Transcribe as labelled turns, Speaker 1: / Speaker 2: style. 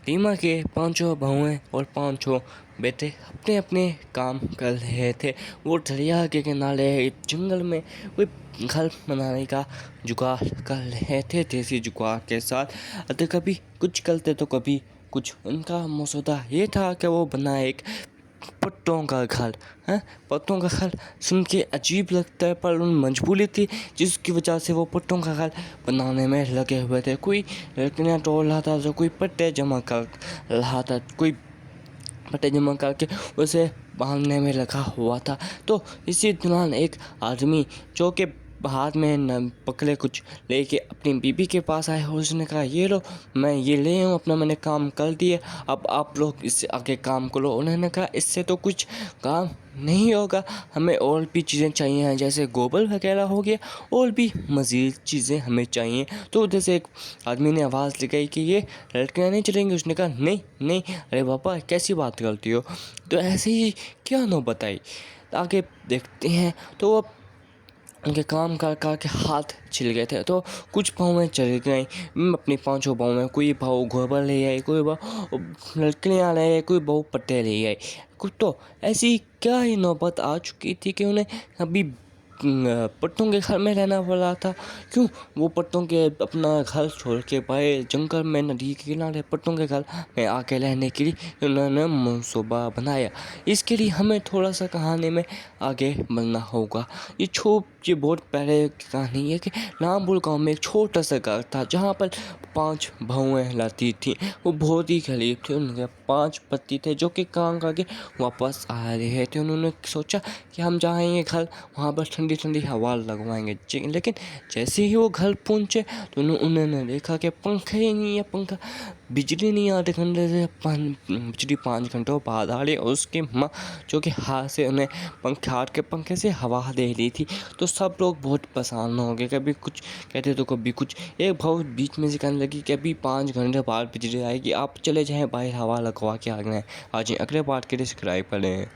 Speaker 1: रीमा के पांचों बहुएं और पांचों बेटे अपने अपने काम कर रहे थे। वो दरिया के किनारे एक जंगल में कोई घर बनाने का जुगाड़ कर रहे थे। देसी जुगाड़ के साथ अगर कभी कुछ करते तो कभी कुछ। उनका मसौदा ये था कि वो बनाए एक पत्तों का घर। पत्तों का घर सुन के अजीब लगता है, पर उन मजबूरी थी जिसकी वजह से वो पत्तों का घर बनाने में लगे हुए थे। कोई लकड़ियाँ तोड़ रहा था, तो कोई पत्ते जमा कर रहा था, कोई पत्ते जमा करके उसे बांधने में लगा हुआ था। तो इसी दौरान एक आदमी जो कि हाथ में न पकड़े कुछ लेके अपनी बीबी के पास आया और उसने कहा, ये लो, मैं ये ले हूँ, अपना मैंने काम कर दिए, अब आप लोग इससे आगे काम करो। उन्होंने कहा, इससे तो कुछ काम नहीं होगा, हमें और भी चीज़ें चाहिए हैं, जैसे गोबर वगैरह हो गया, और भी मज़ीद चीज़ें हमें चाहिए। तो उधर से एक आदमी ने आवाज़ लगाई कि ये लड़कियाँ नहीं चलेंगी। उसने कहा, नहीं नहीं, अरे पापा कैसी बात करती हो। तो ऐसे ही क्या नो बताई। आगे देखते हैं तो वो उनके काम कर कर के हाथ छिल गए थे। तो कुछ बहुएं चली गई अपनी पांचों बहुओं में। कोई बहू गोबर ले आई, कोई बहू लड़कियाँ ले आई, कोई बहू पट्टे ले आई। कुछ तो ऐसी क्या ही नौबत आ चुकी थी कि उन्हें अभी पट्टों के घर में रहना पड़ा था। क्यों? वो पट्टों के अपना घर छोड़ के पाए जंगल में, नदी के किनारे पट्टों के घर में आके रहने के लिए उन्होंने मनसूबा बनाया। इसके लिए हमें थोड़ा सा कहानी में आगे बढ़ना होगा। ये बहुत पहले की कहानी है कि नामपुर गांव में एक छोटा सा घर था जहाँ पर 5 बहुएं रहती थी। वो बहुत ही गरीब थे। उनके 5 पति थे जो कि काम करके वापस आ रहे थे। उन्होंने सोचा कि हम जाएंगे घर, वहाँ पर ठंडी ठंडी हवा लगवाएंगे। लेकिन जैसे ही वो घर पहुँचे तो उन्होंने देखा कि पंखा ही नहीं है। पंखा, बिजली नहीं आधे घंटे से, बिजली 5 घंटों बाद आ रही। और उसकी माँ जो कि हाथ से उन्हें पंखे से हवा दे रही थी। तो सब लोग बहुत परेशान हो गए, कभी कुछ कहते तो कभी कुछ। एक भाव बीच में से कहने लगी कि अभी 5 घंटे बाद बिजली आएगी, आप चले जाएं बाहर हवा लगवा के आ गए। आज अगले पार्ट के लिए सब्सक्राइब करें।